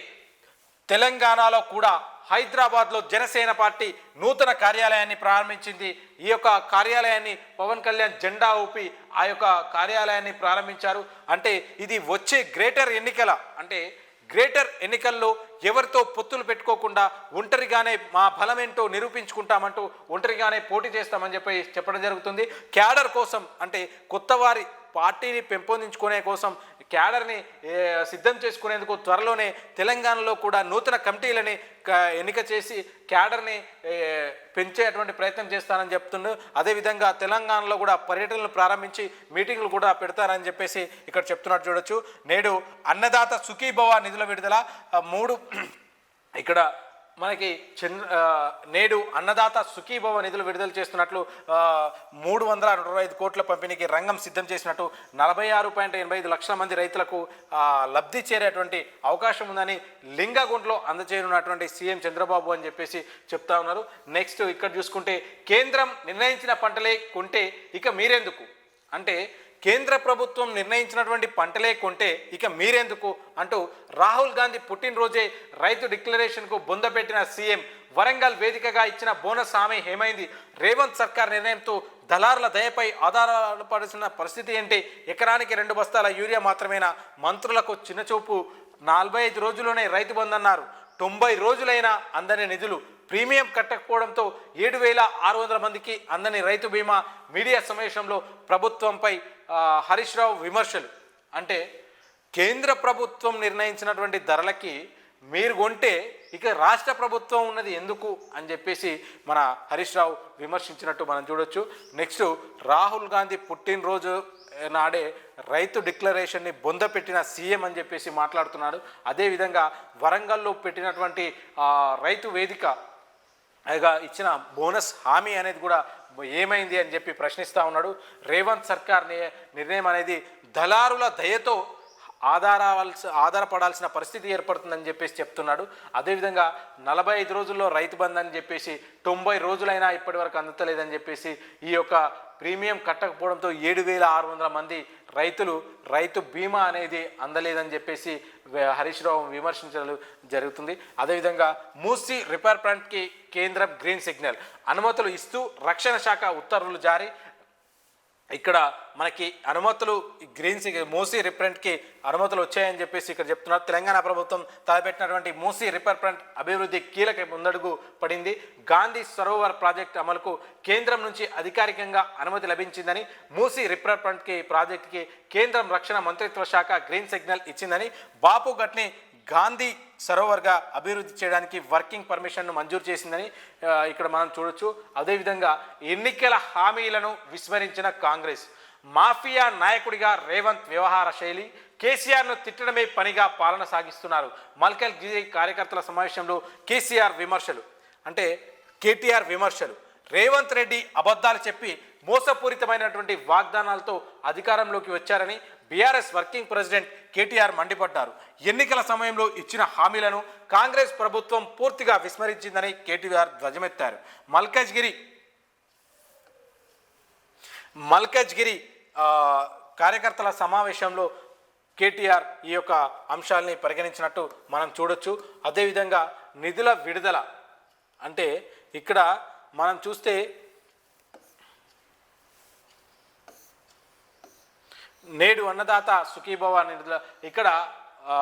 తెలంగాణలో కూడా హైదరాబాద్లో జనసేన పార్టీ నూతన కార్యాలయాన్ని ప్రారంభించింది. ఈ యొక్క కార్యాలయాన్ని పవన్ కళ్యాణ్ జెండా ఊపి ఆ యొక్క కార్యాలయాన్ని ప్రారంభించారు. అంటే ఇది వచ్చే గ్రేటర్ ఎన్నికల్లో ఎవరితో పొత్తులు పెట్టుకోకుండా ఒంటరిగానే మా బలమేంటో నిరూపించుకుంటామంటూ ఒంటరిగానే పోటీ చేస్తామని చెప్పడం జరుగుతుంది. క్యాడర్ కోసం అంటే కొత్త వారి పార్టీని పెంపొందించుకునే కోసం క్యాడర్ని సిద్ధం చేసుకునేందుకు త్వరలోనే తెలంగాణలో కూడా నూతన కమిటీలని ఎన్నిక చేసి క్యాడర్ని పెంచేటువంటి ప్రయత్నం చేస్తానని చెప్తుండ్రు. అదేవిధంగా తెలంగాణలో కూడా పర్యటనలు ప్రారంభించి మీటింగ్లు కూడా పెడతారని చెప్పేసి ఇక్కడ చెప్తున్నట్టు చూడొచ్చు. నేడు అన్నదాత సుఖీభవ నిధుల విడుదల ఇక్కడ మనకి నేడు అన్నదాత సుఖీభవ నిధులు విడుదల చేస్తున్నట్లు 325 కోట్ల పంపిణీకి రంగం సిద్ధం చేసినట్టు 46.85 లక్షల మంది రైతులకు లబ్ధి చేరేటువంటి అవకాశం ఉందని లింగగుంట్లో అందజేయనున్నటువంటి సీఎం చంద్రబాబు అని చెప్పేసి చెప్తా ఉన్నారు. నెక్స్ట్ ఇక్కడ చూసుకుంటే కేంద్రం నిర్ణయించిన పంటలే కొంటే ఇక మీరెందుకు అంటే కేంద్ర ప్రభుత్వం నిర్ణయించినటువంటి పంటలే కొంటే ఇక మీరెందుకు అంటూ రాహుల్ గాంధీ పుట్టినరోజే రైతు డిక్లరేషన్కు బొందపెట్టిన సీఎం. వరంగల్ వేదికగా ఇచ్చిన బోనస్ హామీ ఏమైంది? రేవంత్ సర్కార్ నిర్ణయంతో దళారుల దయపై ఆధారపడాల్సిన పరిస్థితి ఏంటి? ఎకరానికి 2 బస్తాల యూరియా మాత్రమేనా? మంత్రులకు చిన్నచూపు. 45 రోజుల్లోనే రైతు బంధు అన్నారు. 90 రోజులైనా అందని నిధులు. ప్రీమియం కట్టకపోవడంతో 7600 మందికి అందని రైతు బీమా. మీడియా సమావేశంలో ప్రభుత్వంపై హరీష్ రావు విమర్శలు. అంటే కేంద్ర ప్రభుత్వం నిర్ణయించినటువంటి ధరలకి మీరు కొంటే ఇక రాష్ట్ర ప్రభుత్వం ఉన్నది ఎందుకు అని చెప్పేసి మన హరీష్ రావు విమర్శించినట్టు మనం చూడొచ్చు. నెక్స్ట్ రాహుల్ గాంధీ పుట్టినరోజు నాడే రైతు డిక్లరేషన్ని బొందపెట్టిన సీఎం అని చెప్పేసి మాట్లాడుతున్నాడు. అదేవిధంగా వరంగల్లో పెట్టినటువంటి రైతు వేదిక ఇచ్చిన బోనస్ హామీ అనేది కూడా ఏమైంది అని చెప్పి ప్రశ్నిస్తూ ఉన్నాడు. రేవంత్ సర్కార్ నిర్ణయం అనేది దళారుల దయతో ఆధారపడాల్సిన పరిస్థితి ఏర్పడుతుందని చెప్పేసి చెప్తున్నాడు. అదేవిధంగా 45 రోజుల్లో రైతు బంధు అని చెప్పేసి 90 రోజులైనా ఇప్పటి వరకు అందుతలేదని చెప్పేసి ఈ యొక్క ప్రీమియం కట్టకపోవడంతో 7600 మంది రైతు బీమా అనేది అందలేదని చెప్పేసి హరీష్ రావు విమర్శించడం జరుగుతుంది. అదేవిధంగా మూసీ రిపేర్ ప్లాంట్కి కేంద్రం గ్రీన్ సిగ్నల్. అనుమతులు ఇస్తూ రక్షణ శాఖ ఉత్తర్వులు జారీ. ఇక్కడ మనకి అనుమతులు మూసీ రిప్రెంట్కి అనుమతులు వచ్చాయని చెప్పేసి ఇక్కడ చెప్తున్నారు. తెలంగాణ ప్రభుత్వం తలపెట్టినటువంటి మూసీ రిపేర్ ప్లాంట్ అభివృద్ధి కీలక ముందడుగు పడింది. గాంధీ సరోవర్ ప్రాజెక్టు అమలుకు కేంద్రం నుంచి అధికారికంగా అనుమతి లభించిందని, మూసీ రిపేర్ ప్లాంట్కి ప్రాజెక్టుకి కేంద్రం రక్షణ మంత్రిత్వ శాఖ గ్రీన్ సిగ్నల్ ఇచ్చిందని, బాపు ఘట్ని గాంధీ సరోవర్గా అభివృద్ధి చేయడానికి వర్కింగ్ పర్మిషన్ను మంజూరు చేసిందని ఇక్కడ మనం చూడొచ్చు. అదేవిధంగా ఎన్నికల హామీలను విస్మరించిన కాంగ్రెస్. మాఫియా నాయకుడిగా రేవంత్ వ్యవహార శైలి. కేసీఆర్ను తిట్టడమే పనిగా పాలన సాగిస్తున్నారు. మల్కజ్గిరి కార్యకర్తల సమావేశంలో కేటీఆర్ విమర్శలు. రేవంత్ రెడ్డి అబద్ధాలు చెప్పి మోసపూరితమైనటువంటి వాగ్దానాలతో అధికారంలోకి వచ్చారని బీఆర్ఎస్ వర్కింగ్ ప్రెసిడెంట్ కేటీఆర్ మండిపడ్డారు. ఎన్నికల సమయంలో ఇచ్చిన హామీలను కాంగ్రెస్ ప్రభుత్వం పూర్తిగా విస్మరించిందని కేటీఆర్ ధ్వజమెత్తారు. మల్కజ్గిరి కార్యకర్తల సమావేశంలో కేటీఆర్ ఈ యొక్క అంశాలని పరిగణించినట్టు మనం చూడొచ్చు. అదేవిధంగా నిధుల విడుదల అంటే ఇక్కడ మనం చూస్తే నేడు అన్నదాత సుఖీభవ నిధుల ఇక్కడ ఆ,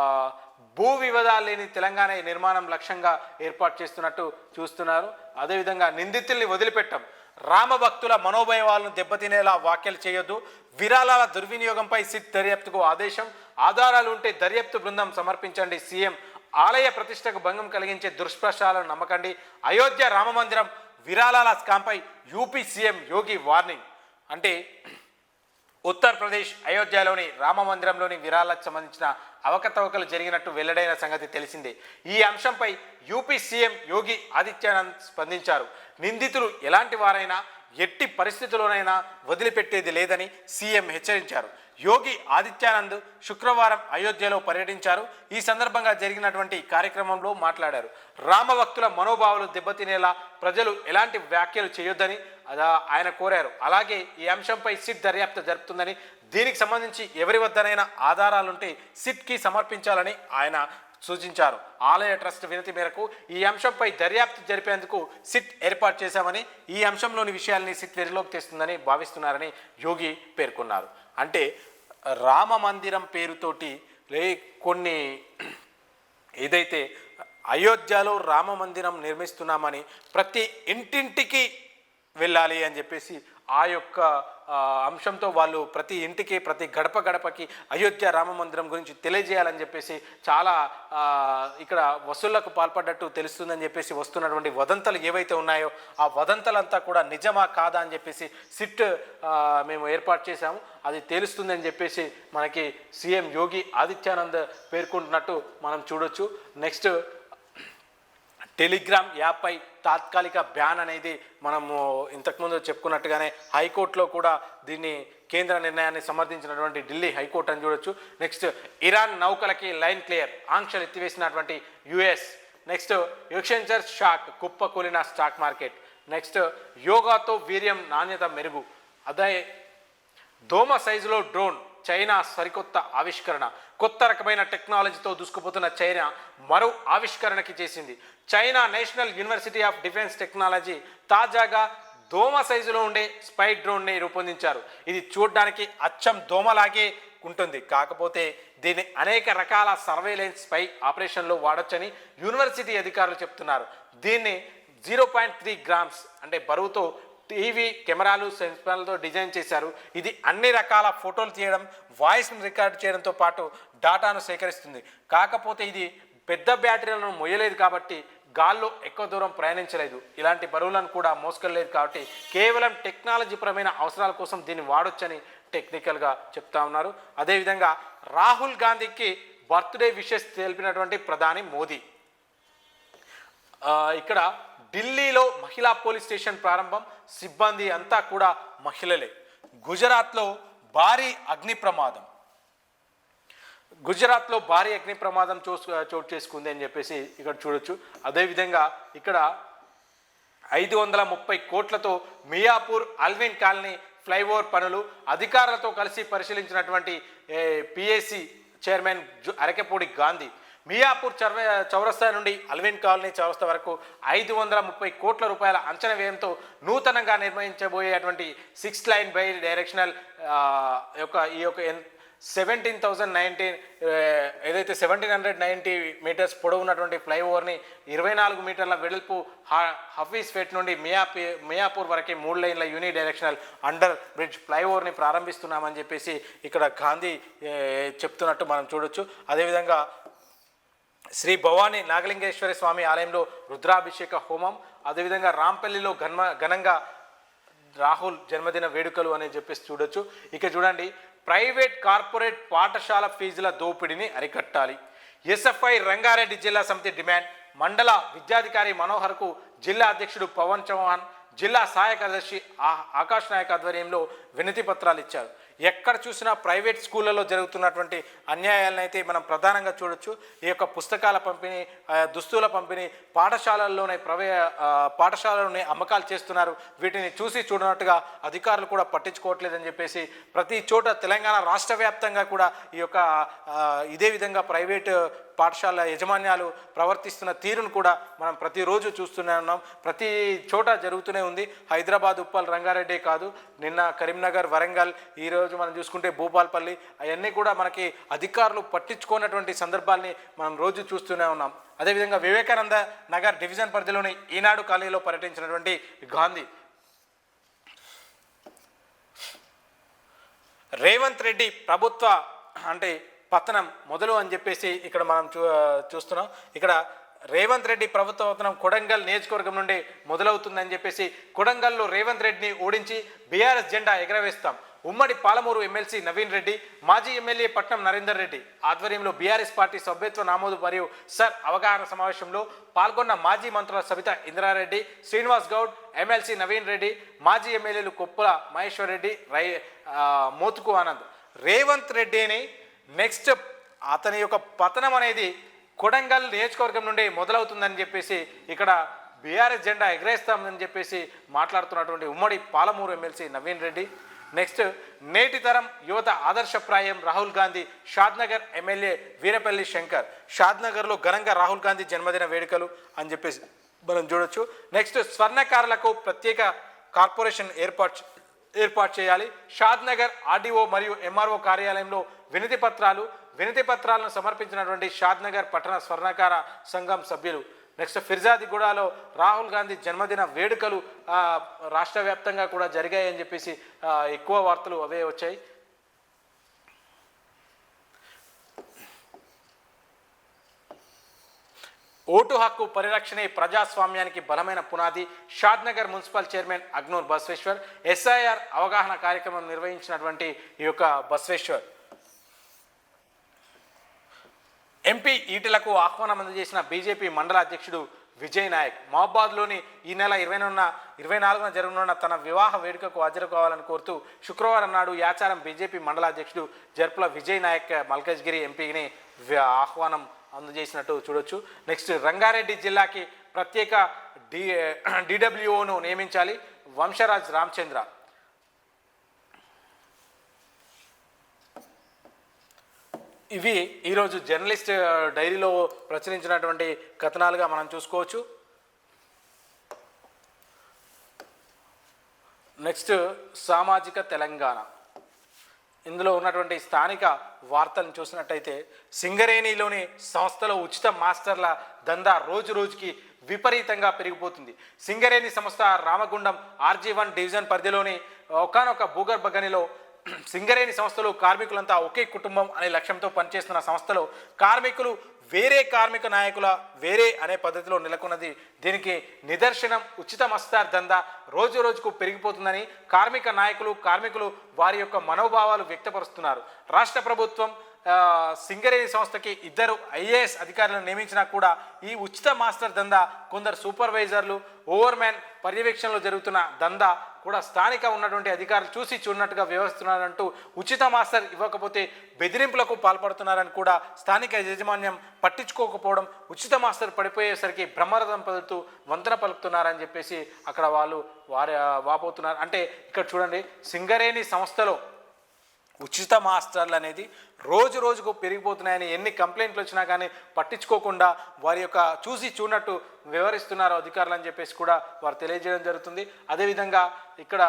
భూ వివాదాలు లేని తెలంగాణ నిర్మాణం లక్ష్యంగా ఏర్పాటు చేస్తున్నట్టు చూస్తున్నారు. అదేవిధంగా నిందితుల్ని వదిలిపెట్టం, రామభక్తుల మనోభావాలను దెబ్బతినేలా వ్యాఖ్యలు చేయొద్దు, విరాళాల దుర్వినియోగంపై సిట్ దర్యాప్తుకు ఆదేశం, ఆధారాలు ఉంటే దర్యాప్తు బృందం సమర్పించండి సీఎం, ఆలయ ప్రతిష్టకు భంగం కలిగించే దుష్ప్రచారాలను నమ్మకండి, అయోధ్య రామమందిరం విరాళాల స్కాంపై యూపీ సీఎం యోగి వార్నింగ్. అంటే ఉత్తరప్రదేశ్ అయోధ్యలోని రామ మందిరంలోని విరాళాలకు సంబంధించిన అవకతవకలు జరిగినట్టు వెల్లడైన సంగతి తెలిసిందే. ఈ అంశంపై యూపీ సీఎం యోగి ఆదిత్యనాథ్ స్పందించారు. నిందితులు ఎలాంటి వారైనా ఎట్టి పరిస్థితుల్లోనైనా వదిలిపెట్టేది లేదని సీఎం హెచ్చరించారు. యోగి ఆదిత్యనాథ్ శుక్రవారం అయోధ్యలో పర్యటించారు. ఈ సందర్భంగా జరిగినటువంటి కార్యక్రమంలో మాట్లాడారు. రామభక్తుల మనోభావాలు దెబ్బతినేలా ప్రజలు ఎలాంటి వ్యాఖ్యలు చేయొద్దని ఆయన కోరారు. అలాగే ఈ అంశంపై సిట్ దర్యాప్తు జరుపుతుందని, దీనికి సంబంధించి ఎవరి వద్దనైనా ఆధారాలుంటే సిట్కి సమర్పించాలని ఆయన సూచించారు. ఆలయ ట్రస్ట్ వినతి మేరకు ఈ అంశంపై దర్యాప్తు జరిపేందుకు సిట్ ఏర్పాటు చేశామని, ఈ అంశంలోని విషయాల్ని సిట్ వెలుగులోకి తెస్తుందని భావిస్తున్నారని యోగి పేర్కొన్నారు. అంటే రామ మందిరం పేరుతోటి కొన్ని ఏదైతే అయోధ్యలో రామ మందిరం నిర్మిస్తున్నామని ప్రతి ఇంటింటికి వెళ్ళాలి అని చెప్పేసి ఆ యొక్క అంశంతో వాళ్ళు ప్రతి ఇంటికి ప్రతి గడప గడపకి అయోధ్య రామ మందిరం గురించి తెలియజేయాలని చెప్పేసి చాలా ఇక్కడ వసూళ్లకు పాల్పడ్డట్టు తెలుస్తుందని చెప్పేసి వస్తున్నటువంటి వదంతలు ఏవైతే ఉన్నాయో ఆ వదంతలంతా కూడా నిజమా కాదా అని చెప్పేసి సిట్ మేము ఏర్పాటు చేశాము, అది తెలుస్తుందని చెప్పేసి మనకి సీఎం యోగి ఆదిత్యనాథ్ పేర్కొంటున్నట్టు మనం చూడొచ్చు. నెక్స్ట్ టెలిగ్రామ్ యాప్పై తాత్కాలిక బ్యాన్ అనేది మనము ఇంతకుముందు చెప్పుకున్నట్టుగానే హైకోర్టులో కూడా దీన్ని కేంద్ర నిర్ణయాన్ని సమర్థించినటువంటి ఢిల్లీ హైకోర్టు అని చూడొచ్చు. నెక్స్ట్ ఇరాన్ నౌకలకి లైన్ క్లియర్, ఆంక్షలు ఎత్తివేసినటువంటి యుఎస్. నెక్స్ట్ ఎక్స్చేంజర్ షాక్, కుప్పకూలిన స్టాక్ మార్కెట్. నెక్స్ట్ యోగాతో వీర్యం నాణ్యత మెరుగు, అదే దోమ సైజులో డ్రోన్, చైనా సరికొత్త ఆవిష్కరణ. కొత్త రకమైన టెక్నాలజీతో దూసుకుపోతున్న చైనా మరో ఆవిష్కరణకి చేసింది. China national university of defence technology తాజాగా దోమ సైజులో ఉండే స్పై డ్రోన్ని రూపొందించారు. ఇది చూడడానికి అచ్చం దోమలాగే ఉంటుంది, కాకపోతే దీన్ని అనేక రకాల సర్వేలెన్స్ స్పై ఆపరేషన్లో వాడొచ్చని యూనివర్సిటీ అధికారులు చెప్తున్నారు. దీన్ని 0.3 గ్రామ్స్ అంటే బరువుతో టీవీ కెమెరాలు సెన్సార్లతో డిజైన్ చేశారు. ఇది అన్ని రకాల ఫోటోలు తీయడం, వాయిస్ను రికార్డ్ చేయడంతో పాటు డాటాను సేకరిస్తుంది. కాకపోతే ఇది పెద్ద బ్యాటరీలను మోయలేదు కాబట్టి గాల్లో ఎక్కువ దూరం ప్రయాణించలేదు, ఇలాంటి బరువులను కూడా మోసుకెళ్ళలేదు కాబట్టి కేవలం టెక్నాలజీ పరమైన అవసరాల కోసం దీన్ని వాడొచ్చని టెక్నికల్గా చెప్తా ఉన్నారు. అదేవిధంగా రాహుల్ గాంధీకి బర్త్డే విషెస్ తెలిపినటువంటి ప్రధాని మోదీ. ఇక్కడ ఢిల్లీలో మహిళా పోలీస్ స్టేషన్ ప్రారంభం, సిబ్బంది అంతా కూడా మహిళలే. గుజరాత్లో భారీ అగ్ని ప్రమాదం, గుజరాత్లో భారీ అగ్ని ప్రమాదం చోటు చేసుకుంది అని చెప్పేసి ఇక్కడ చూడొచ్చు. అదేవిధంగా ఇక్కడ 530 కోట్లతో మియాపూర్ అల్విన్ కాలనీ ఫ్లైఓవర్ పనులు అధికారులతో కలిసి పరిశీలించినటువంటి పిఏసి చైర్మన్ అరకెపూడి గాంధీ. మియాపూర్ చౌరస్తా నుండి అల్విన్ కాలనీ చౌరస్తా వరకు 530 కోట్ల రూపాయల అంచనా వ్యయంతో నూతనంగా నిర్మించబోయేటువంటి 6 లైన్ బై డైరెక్షనల్ ఈ యొక్క 17,090 ఏదైతే 1790 మీటర్స్ పొడవు ఉన్నటువంటి ఫ్లైఓవర్ని 24 మీటర్ల వెడల్పు హఫీజ్ ఫేట్ నుండి మియాపూర్ వరకు 3 లైన్ల యూని డైరెక్షనల్ అండర్ బ్రిడ్జ్ ఫ్లైఓవర్ని ప్రారంభిస్తున్నామని చెప్పేసి ఇక్కడ గాంధీ చెప్తున్నట్టు మనం చూడొచ్చు. అదేవిధంగా శ్రీ భవానీ నాగలింగేశ్వర స్వామి ఆలయంలో రుద్రాభిషేక హోమం, అదేవిధంగా రాంపల్లిలో ఘనంగా రాహుల్ జన్మదిన వేడుకలు అని చెప్పేసి చూడొచ్చు. ఇక చూడండి, ప్రైవేట్ కార్పొరేట్ పాఠశాల ఫీజుల దోపిడీని అరికట్టాలి. ఎస్ఎఫ్ఐ రంగారెడ్డి జిల్లా సమితి డిమాండ్. మండల విద్యాధికారి మనోహర్కు జిల్లా అధ్యక్షుడు పవన్ చౌహాన్, జిల్లా సహాయ కార్యదర్శి ఆకాష్ నాయక్ ఆధ్వర్యంలో వినతి పత్రాలు ఇచ్చారు. ఎక్కడ చూసినా ప్రైవేట్ స్కూళ్ళలో జరుగుతున్నటువంటి అన్యాయాలను అయితే మనం ప్రధానంగా చూడొచ్చు. ఈ యొక్క పుస్తకాల పంపిణీ, దుస్తుల పంపిణీ, పాఠశాలలోనే అమ్మకాలు చేస్తున్నారు. వీటిని చూసి చూడనట్టుగా అధికారులు కూడా పట్టించుకోవట్లేదని చెప్పేసి ప్రతి చోట తెలంగాణ రాష్ట్ర వ్యాప్తంగా కూడా ఈ యొక్క ఇదే విధంగా ప్రైవేట్ పాఠశాల యజమాన్యాలు ప్రవర్తిస్తున్న తీరును కూడా మనం ప్రతిరోజు చూస్తూనే ఉన్నాం. ప్రతి చోట జరుగుతూనే ఉంది. హైదరాబాద్, ఉప్పల్, రంగారెడ్డి కాదు, నిన్న కరీంనగర్, వరంగల్, ఈరోజు మనం చూసుకుంటే భూపాల్పల్లి, అవన్నీ కూడా మనకి అధికారులు పట్టించుకున్నటువంటి సందర్భాల్ని మనం రోజు చూస్తూనే ఉన్నాం. అదేవిధంగా వివేకానంద నగర్ డివిజన్ పరిధిలోని ఈనాడు కాలనీలో పర్యటించినటువంటి గాంధీ రేవంత్ రెడ్డి ప్రభుత్వ అంటే పతనం మొదలు అని చెప్పేసి ఇక్కడ మనం చూస్తున్నాం. ఇక్కడ రేవంత్ రెడ్డి ప్రభుత్వ పతనం కొడంగల్ నియోజకవర్గం నుండి మొదలవుతుందని చెప్పేసి కొడంగల్లో రేవంత్ రెడ్డిని ఓడించి బీఆర్ఎస్ జెండా ఎగరవేస్తాం. ఉమ్మడి పాలమూరు ఎమ్మెల్సీ నవీన్ రెడ్డి, మాజీ ఎమ్మెల్యే పట్నం నరేందర్ రెడ్డి ఆధ్వర్యంలో బీఆర్ఎస్ పార్టీ సభ్యత్వ నమోదు మరియు సర్ అవగాహన సమావేశంలో పాల్గొన్న మాజీ మంత్రుల సబిత ఇంద్రారెడ్డి, శ్రీనివాస్ గౌడ్, ఎమ్మెల్సీ నవీన్ రెడ్డి, మాజీ ఎమ్మెల్యేలు కొప్పుల మహేశ్వర్ రెడ్డి, మోతుకు ఆనంద్. రేవంత్ రెడ్డిని నెక్స్ట్ అతని యొక్క పతనం అనేది కొడంగల్ నియోజకవర్గం నుండి మొదలవుతుందని చెప్పేసి ఇక్కడ బీఆర్ఎస్ జెండా ఎగరేస్తామని చెప్పేసి మాట్లాడుతున్నటువంటి ఉమ్మడి పాలమూరు ఎమ్మెల్సీ నవీన్ రెడ్డి. నెక్స్ట్ నేటి తరం యువత ఆదర్శప్రాయం రాహుల్ గాంధీ, షాద్నగర్ ఎమ్మెల్యే వీరపల్లి శంకర్. షాద్నగర్లో ఘనంగా రాహుల్ గాంధీ జన్మదిన వేడుకలు అని చెప్పేసి మనం చూడొచ్చు. నెక్స్ట్ స్వర్ణకారులకు ప్రత్యేక కార్పొరేషన్ ఏర్పాటు చేయాలి. షాద్నగర్ ఆర్డీఓ మరియు ఎంఆర్ఓ కార్యాలయంలో వినతి పత్రాలను సమర్పించినటువంటి షాద్నగర్ పట్టణ స్వర్ణకార సంఘం సభ్యులు. నెక్స్ట్ ఫిర్జాదిగూడలో రాహుల్ గాంధీ జన్మదిన వేడుకలు రాష్ట్ర వ్యాప్తంగా కూడా జరిగాయని చెప్పేసి ఎక్కువ వార్తలు అవే వచ్చాయి. ఓటు హక్కు పరిరక్షణే ప్రజాస్వామ్యానికి బలమైన పునాది. Shadnagar municipal chairman Agnoor Basaveshwar. SIR అవగాహన కార్యక్రమం నిర్వహించినటువంటి ఈ యొక్క బసవేశ్వర్. ఎంపీ ఈటెలకు ఆహ్వానం అందజేసిన బీజేపీ మండల అధ్యక్షుడు విజయ్ నాయక్. మహబాద్లోని ఈ నెల 24న జరగనున్న తన వివాహ వేడుకకు హాజరు కావాలని కోరుతూ శుక్రవారం నాడు యాచారం బీజేపీ మండల అధ్యక్షుడు జర్పుల విజయ్ నాయక్ మల్కజ్గిరి ఎంపీని ఆహ్వానం అందజేసినట్టు చూడొచ్చు. నెక్స్ట్ రంగారెడ్డి జిల్లాకి ప్రత్యేక డిడబ్ల్యూఓను నియమించాలి. వంశరాజ్ రామచంద్ర. ఇవి ఈరోజు జర్నలిస్ట్ డైరీలో ప్రచురించినటువంటి కథనాలుగా మనం చూసుకోవచ్చు. నెక్స్ట్ సామాజిక తెలంగాణ. ఇందులో ఉన్నటువంటి స్థానిక వార్తలను చూసినట్టయితే సింగరేణిలోని సంస్థలో ఉచిత మాస్టర్ల దందా రోజు రోజుకి విపరీతంగా పెరిగిపోతుంది. సింగరేణి సంస్థ రామగుండం RG1 డివిజన్ పరిధిలోని ఒకానొక భూగర్భ గనిలో సింగరేణి సంస్థలో కార్మికులంతా ఒకే కుటుంబం అనే లక్ష్యంతో పనిచేస్తున్న సంస్థలో కార్మికులు వేరే కార్మిక నాయకుల వేరే అనే పద్ధతిలో నెలకొన్నది. దీనికి నిదర్శనం ఉచిత మస్తార్ దందా రోజు రోజుకు పెరిగిపోతుందని కార్మికులు వారి యొక్క మనోభావాలు వ్యక్తపరుస్తున్నారు. రాష్ట్ర ప్రభుత్వం సింగరేణి సంస్థకి 2 IAS అధికారులను నియమించినా కూడా ఈ ఉచిత మాస్టర్ దందా కొందరు సూపర్వైజర్లు, ఓవర్మ్యాన్ పర్యవేక్షణలో జరుగుతున్న దందా కూడా స్థానిక ఉన్నటువంటి అధికారులు చూసి చూడనట్టుగా వ్యవహరిస్తున్నారంటూ ఉచిత మాస్టర్ ఇవ్వకపోతే బెదిరింపులకు పాల్పడుతున్నారని కూడా స్థానిక యాజమాన్యం పట్టించుకోకపోవడం, ఉచిత మాస్టర్ పడిపోయేసరికి బ్రహ్మరథం పలుకుతూ వంతన పలుకుతున్నారని చెప్పేసి అక్కడ వాపోతున్నారు. అంటే ఇక్కడ చూడండి, సింగరేణి సంస్థలో ఉచిత మాస్టర్లు అనేది రోజు రోజుకు పెరిగిపోతున్నాయని ఎన్ని కంప్లైంట్లు వచ్చినా కానీ పట్టించుకోకుండా వారి యొక్క చూసి చూడనట్టు వ్యవహరిస్తున్నారు అధికారులు అని చెప్పేసి కూడా వారు తెలియజేయడం జరుగుతుంది. అదేవిధంగా ఇక్కడ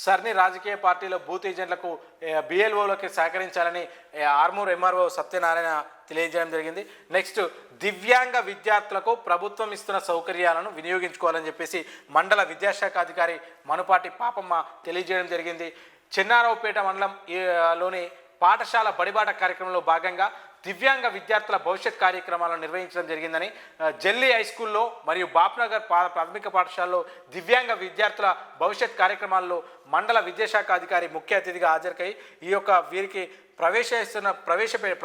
సర్ని రాజకీయ పార్టీలో బూత్ ఏజెంట్లకు BLOలకి సహకరించాలని ఆర్మూర్ MRO సత్యనారాయణ తెలియజేయడం జరిగింది. నెక్స్ట్ దివ్యాంగ విద్యార్థులకు ప్రభుత్వం ఇస్తున్న సౌకర్యాలను వినియోగించుకోవాలని చెప్పేసి మండల విద్యాశాఖ అధికారి మనుపాటి పాపమ్మ తెలియజేయడం జరిగింది. చెన్నారావుపేట మండలం లోని పాఠశాల బడిబాట కార్యక్రమంలో భాగంగా దివ్యాంగ విద్యార్థుల భవిష్యత్ కార్యక్రమాలను నిర్వహించడం జరిగిందని జల్లి హై స్కూల్లో మరియు బాప్నగర్ ప్రాథమిక పాఠశాలలో దివ్యాంగ విద్యార్థుల భవిష్యత్ కార్యక్రమాల్లో మండల విద్యాశాఖ అధికారి ముఖ్య అతిథిగా హాజరుకై ఈ యొక్క వీరికి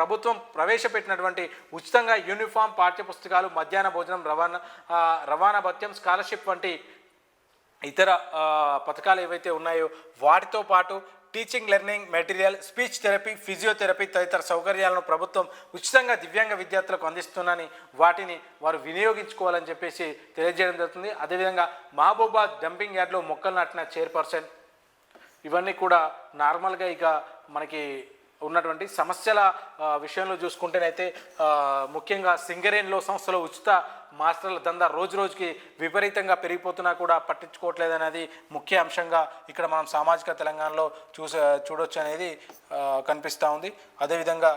ప్రభుత్వం ప్రవేశపెట్టినటువంటి ఉచితంగా యూనిఫామ్, పాఠ్యపుస్తకాలు, మధ్యాహ్న భోజనం, రవాణా భత్యం, స్కాలర్షిప్ వంటి ఇతర పథకాలు ఏవైతే ఉన్నాయో వాటితో పాటు teaching learning material, speech therapy, physiotherapy తదితర సౌకర్యాలను ప్రభుత్వం ఉచితంగా దివ్యాంగ విద్యార్థులకు అందిస్తుందని వాటిని వారు వినియోగించుకోవాలని చెప్పేసి తెలియజేయడం జరుగుతుంది. అదేవిధంగా మహబూబాద్ డంపింగ్ యార్డ్లో మొక్కలు నాటిన చైర్పర్సన్. ఇవన్నీ కూడా నార్మల్గా ఇక మనకి ఉన్నటువంటి సమస్యల విషయంలో చూసుకుంటేనైతే ముఖ్యంగా సింగరేణిలో సంస్థలో ఉచిత మాస్టర్ల దందా రోజు రోజుకి విపరీతంగా పెరిగిపోతున్నా కూడా పట్టించుకోవట్లేదనేది ముఖ్య అంశంగా ఇక్కడ మనం సామాజిక తెలంగాణలో చూడొచ్చు అనేది కనిపిస్తూ ఉంది. అదేవిధంగా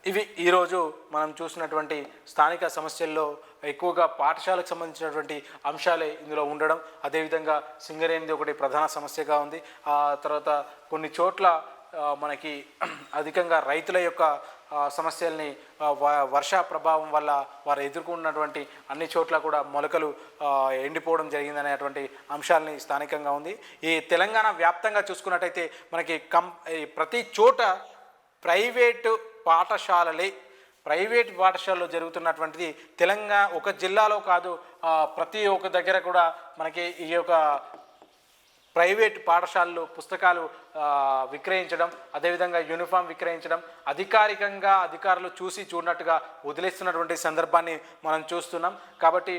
ఇవి ఈరోజు మనం చూసినటువంటి స్థానిక సమస్యల్లో ఎక్కువగా పాఠశాలకు సంబంధించినటువంటి అంశాలే ఇందులో ఉండడం, అదేవిధంగా సింగరేణిది ఒకటి ప్రధాన సమస్యగా ఉంది. ఆ తర్వాత కొన్ని చోట్ల మనకి అధికంగా రైతుల యొక్క సమస్యల్ని వర్ష ప్రభావం వల్ల వారు ఎదుర్కొన్నటువంటి అన్ని చోట్ల కూడా మొలకలు ఎండిపోవడం జరిగిందనేటువంటి అంశాలని స్థానికంగా ఉంది. ఈ తెలంగాణ వ్యాప్తంగా చూసుకున్నట్టయితే మనకి ప్రతి చోట ప్రైవేటు పాఠశాలలో జరుగుతున్నటువంటిది తెలంగాణ ఒక జిల్లాలో కాదు, ప్రతి ఒక్క దగ్గర కూడా మనకి ఈ యొక్క ప్రైవేట్ పాఠశాలలు పుస్తకాలు విక్రయించడం, అదేవిధంగా యూనిఫామ్ విక్రయించడం అధికారికంగా అధికారులు చూడనట్టుగా వదిలేస్తున్నటువంటి సందర్భాన్ని మనం చూస్తున్నాం. కాబట్టి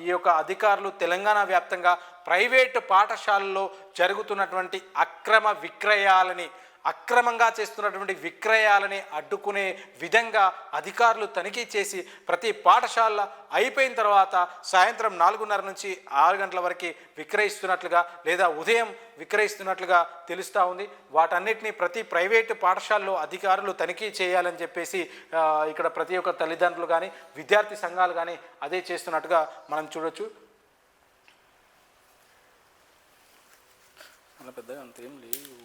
ఈ యొక్క అధికారులు తెలంగాణ వ్యాప్తంగా ప్రైవేటు పాఠశాలల్లో జరుగుతున్నటువంటి అక్రమంగా చేస్తున్నటువంటి విక్రయాలని అడ్డుకునే విధంగా అధికారులు తనిఖీ చేసి ప్రతి పాఠశాల అయిపోయిన తర్వాత సాయంత్రం 4:30 నుంచి 6 గంటల వరకు విక్రయిస్తున్నట్లుగా లేదా ఉదయం విక్రయిస్తున్నట్లుగా తెలుస్తూ ఉంది. వాటన్నిటిని ప్రతి ప్రైవేటు పాఠశాలలో అధికారులు తనిఖీ చేయాలని చెప్పేసి ఇక్కడ ప్రతి ఒక్క తల్లిదండ్రులు కానీ విద్యార్థి సంఘాలు కానీ అదే చేస్తున్నట్టుగా మనం చూడొచ్చు. పెద్దగా అంతేం లేవు.